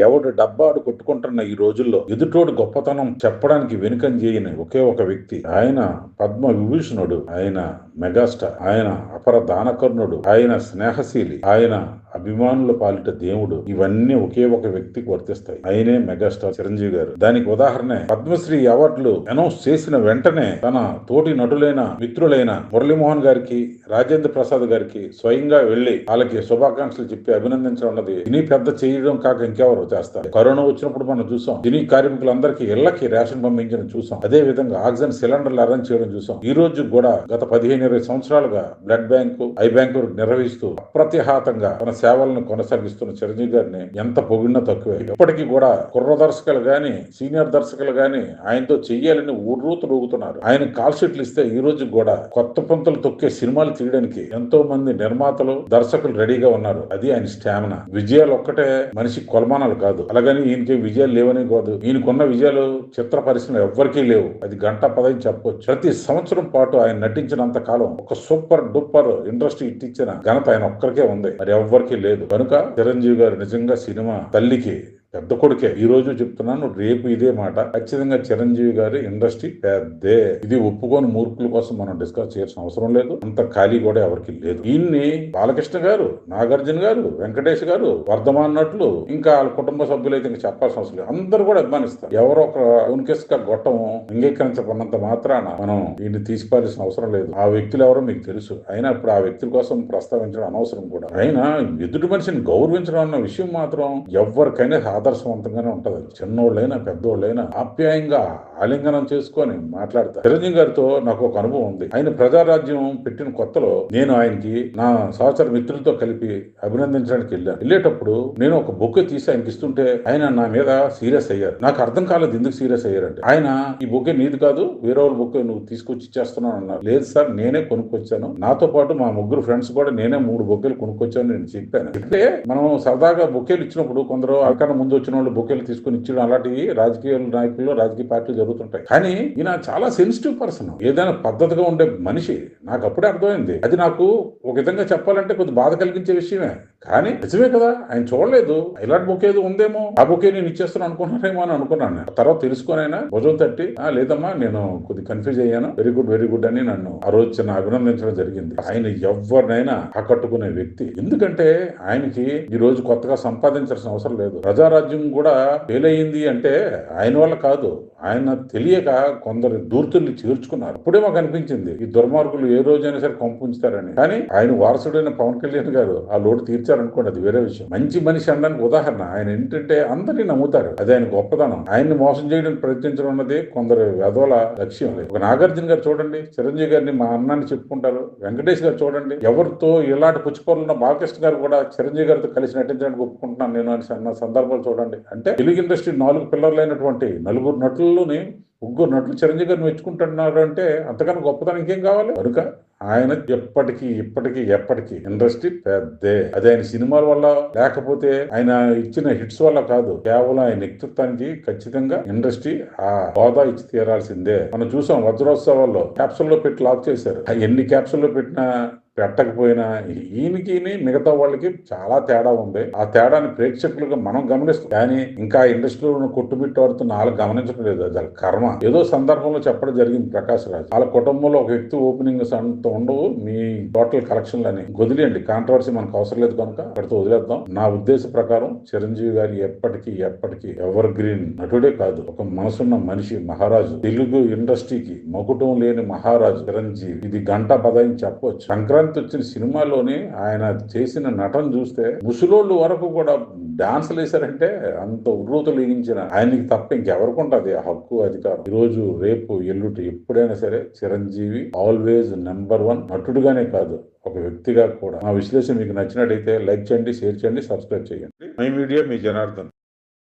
ఎవడు డబ్బాడు కొట్టుకుంటున్న ఈ రోజుల్లో ఎదుటోడు గొప్పతనం చెప్పడానికి వెనుకం చేయని ఒకే ఒక వ్యక్తి. ఆయన పద్మ విభూషణుడు, ఆయన మెగాస్టార్, ఆయన అపర దానకర్ణుడు, ఆయన స్నేహశీలి, ఆయన అభిమానుల పాలిట దేవుడు. ఇవన్నీ ఒకే ఒక వ్యక్తికి వర్తిస్తాయి. ఆయనే మెగాస్టార్ చిరంజీవి గారు. దానికి ఉదాహరణ పద్మశ్రీ అవార్డులు అనౌన్స్ చేసిన వెంటనే తన తోటి నటులైన మిత్రులైన మురళీమోహన్ గారికి, రాజేంద్ర ప్రసాద్ గారికి స్వయంగా వెళ్లి వాళ్ళకి శుభాకాంక్షలు చెప్పి అభినందించడం అన్నది సినీ పెద్ద చేయడం కాక ఇంకెవరు చేస్తారు. కరోనా వచ్చినప్పుడు మనం చూసాం, సినీ కార్మికులందరికీ ఇళ్లకి రేషన్ పంపించడం చూసాం. అదే విధంగా ఆక్సిజన్ సిలిండర్లు అరేంజ్ చేయడం చూసాం. ఈ రోజు కూడా గత 15-20 సంవత్సరాలుగా బ్లడ్ బ్యాంకు, ఐ బ్యాంకు నిర్వహిస్తూ అప్రతిహాతంగా తన సేవలను కొనసాగిస్తున్న చిరంజీవి గారిని ఎంత పొగిడినా తక్కువే. ఇప్పటికీ కూడా కుర్ర దర్శకులు గాని, సీనియర్ దర్శకులు గాని ఆయనతో చెయ్యాలని ఊరుతున్నారు. ఆయన కాల్ షీట్లు ఇస్తే ఈ రోజు కూడా కొత్త పంతులు తొక్కే సినిమాలు తీయడానికి ఎంతో మంది నిర్మాతలు, దర్శకులు రెడీగా ఉన్నారు. అది ఆయన స్టామినా. విజయాలు ఒక్కటే మనిషి కొలమానాలు కాదు. అలాగని ఈయనకి విజయాలు లేవని కాదు. ఈయనకున్న విజయాలు చిత్ర పరిశ్రమ ఎవ్వరికీ లేవు. అది గంట పదని చెప్పొచ్చు. ప్రతి సంవత్సరం పాటు ఆయన నటించినంత కాలం ఒక సూపర్ డూపర్ ఇండస్ట్రీ ఇట్టించిన ఘనత ఆయన ఒక్కరికే ఉంది, మరి ఎవ్వరికీ లేదు. కనుక చిరంజీవి గారు నిజంగా సినిమా తల్లికి పెద్ద కొడుకే. ఈ రోజు చెప్తున్నాను, రేపు ఇదే మాట. ఖచ్చితంగా చిరంజీవి గారి ఇండస్ట్రీ పెద్దే. ఇది ఒప్పుకొని మూర్ఖుల కోసం మనం డిస్కస్ చేయాల్సిన అవసరం లేదు. అంత ఖాళీ కూడా ఎవరికి లేదు. ఈయన్ని బాలకృష్ణ గారు, నాగార్జున గారు, వెంకటేష్ గారు, వర్ధమాన్ నటులు, ఇంకా వాళ్ళ కుటుంబ సభ్యులు అయితే ఇంకా చెప్పాల్సిన అవసరం లేదు. అందరూ కూడా అభిమానిస్తారు. ఎవరో ఒక ఉన్కెస్క గొట్టం అంగీకరించకున్నంత మాత్రాన మనం ఈయన్ని తీసిపాల్సిన అవసరం లేదు. ఆ వ్యక్తులు ఎవరో మీకు తెలుసు. అయినా ఇప్పుడు ఆ వ్యక్తుల కోసం ప్రస్తావించడం అనవసరం కూడా. అయినా ఎదుటి మనిషిని గౌరవించడం అన్న విషయం మాత్రం ఎవరికైనా ఆదర్శవంతంగానే ఉంటది. చిన్నోళ్ళైనా పెద్దోళ్ళైనా ఆప్యాయంగా ఆలింగనం చేసుకొని మాట్లాడతారు. చిరంజీవి గారితో నాకు ఒక అనుభవం ఉంది. ఆయన ప్రజారాజ్యం పెట్టిన కొత్తలో నేను ఆయనకి నా సహచర మిత్రులతో కలిపి అభినందించడానికి వెళ్ళేటప్పుడు నేను ఒక బొకే తీసి ఆయనకి ఇస్తుంటే ఆయన నా మీద సీరియస్ అయ్యారు. నాకు అర్థం కాలేదు ఎందుకు సీరియస్ అయ్యారంటే. ఆయన ఈ బొకే నీది కాదు, వేరే వాళ్ళ బొకే నువ్వు తీసుకొచ్చి ఇచ్చేస్తున్నావు అన్నారు. లేదు సార్, నేనే కొనుక్కొచ్చాను. నాతో పాటు మా ముగ్గురు ఫ్రెండ్స్ కూడా నేనే 3 బొకేలు కొనుక్కొచ్చాను నేను చెప్పాను. అంటే మనం సరదాగా బొకేలు ఇచ్చినప్పుడు కొందరు అక్కడ ముందు వచ్చిన వాళ్ళు బొకేలు తీసుకుని ఇచ్చడం అలాంటివి రాజకీయ నాయకులు, రాజకీయ పార్టీలు జరుగుతుంటాయి. కానీ ఈయన చాలా సెన్సిటివ్ పర్సన్, ఏదైనా పద్ధతిగా ఉండే మనిషి. నాకు అప్పుడే అర్థమైంది. అది నాకు ఒక విధంగా చెప్పాలంటే కొద్ది బాధ కలిగించే విషయమే. కానీ నిజమే కదా, ఆయన చూడలేదు. ఇలాంటి బొకే ఏదో ఉందేమో, ఆ బొకే నేను ఇచ్చేస్తాను అనుకున్నారేమో అని అనుకున్నాను. తర్వాత తెలుసుకొని ఆయన భుజం తట్టి, లేదమ్మా నేను కొద్ది కన్ఫ్యూజ్ అయ్యాను, వెరీ గుడ్ అని నన్ను ఆ రోజు చిన్న అభినందించడం జరిగింది. ఆయన ఎవరినైనా ఆకట్టుకునే వ్యక్తి. ఎందుకంటే ఆయనకి ఈ రోజు కొత్తగా సంపాదించాల్సిన అవసరం లేదు. ప్రజారాజ్యం కూడా ఫెయిల్ అయ్యింది అంటే ఆయన వల్ల కాదు. ఆయన తెలియక కొందరు దూర్తుల్ని చేర్చుకున్నారు. అప్పుడే మాకు అనిపించింది ఈ దుర్మార్గులు ఏ రోజైనా సరే కొంపుంచుతారని. కానీ ఆయన వారసుడైన పవన్ కళ్యాణ్ గారు ఆ లోటు తీర్చారనుకోండి, అది వేరే విషయం. మంచి మనిషి అనడానికి ఉదాహరణ. ఆయన ఏంటంటే అందరినీ నమ్ముతారు, అది ఆయన గొప్పదనం. ఆయన్ని మోసం చేయడానికి ప్రయత్నించడం అన్నది కొందరు వెధవల లక్ష్యం. ఒక నాగార్జున గారు చూడండి, చిరంజీవి గారిని మా అన్నాన్ని చెప్పుకుంటారు. వెంకటేష్ గారు చూడండి, ఎవరితో ఇలాంటి పుచ్చిపోరున్న బాలకృష్ణ గారు కూడా చిరంజీవి గారితో కలిసి నటించడానికి ఒప్పుకుంటున్నాను నేను అని అన్న సందర్భాలు చూడండి. అంటే తెలుగు ఇండస్ట్రీ 4 పిల్లర్లైనటువంటి 4 నటుల్లోని 3 నటులు చిరంజీవి గారిని మెచ్చుకుంటున్నారు అంటే అంతకన్నా గొప్పతనం ఇంకేం కావాలి. కనుక ఆయన ఎప్పటికీ ఎప్పటికీ ఇండస్ట్రీ పెద్దే. అది ఆయన సినిమాల వల్ల లేకపోతే ఆయన ఇచ్చిన హిట్స్ వల్ల కాదు, కేవలం ఆయన వ్యక్తిత్వానికి ఖచ్చితంగా ఇండస్ట్రీ ఆ హోదా ఇచ్చి తీరాల్సిందే. మనం చూసాం వజ్రోత్సవాల్లో క్యాప్సుల్లో పెట్టి లాక్ చేశారు. ఎన్ని క్యాప్సుల్లో పెట్టినా పెట్టకపోయినా ఈయనకి మిగతా వాళ్ళకి చాలా తేడా ఉంది. ఆ తేడాని ప్రేక్షకులుగా మనం గమనిస్తాం. కానీ ఇంకా ఇండస్ట్రీలో కొట్టుమిట్టాడుతున్న వాళ్ళకి గమనించడం లేదు. అది కర్మ. ఏదో సందర్భంలో చెప్పడం జరిగింది ప్రకాష్ రాజ్. వాళ్ళ కుటుంబంలో ఒక వ్యక్తి ఓపెనింగ్స్ అంత ఉండవు మీ టోటల్ కలెక్షన్లు అని. వదిలేయండి, కాంట్రవర్సీ మనకు అవసరం లేదు కనుక అక్కడితో వదిలేద్దాం. నా ఉద్దేశ ప్రకారం చిరంజీవి గారి ఎప్పటికీ ఎవర్ గ్రీన్ నటుడే కాదు, ఒక మనసున్న మనిషి, మహారాజు. తెలుగు ఇండస్ట్రీకి మకుటం లేని మహారాజు చిరంజీవి. ఇది గంట పదని చెప్పవచ్చు. సంక్రాంతి వచ్చిన సినిమాలోని ఆయన చేసిన నటన చూస్తే ముసలోళ్ళు వరకు కూడా డాన్సులు వేశారంటే అంత ఉర్రూతలు లిగించిన ఆయనకి తప్ప ఇంకెవరికి ఉంటుంది ఆ హక్కు, అధికారం. ఈ రోజు, రేపు, ఎల్లుటి ఎప్పుడైనా సరే చిరంజీవి ఆల్వేజ్ నెంబర్ 1 నటుడుగానే కాదు, ఒక వ్యక్తిగా కూడా. మా విశ్లేషణ మీకు నచ్చినట్టయితే లైక్ చేయండి, షేర్ చేయండి, సబ్స్క్రైబ్ చేయండి. My media, me Janardhan.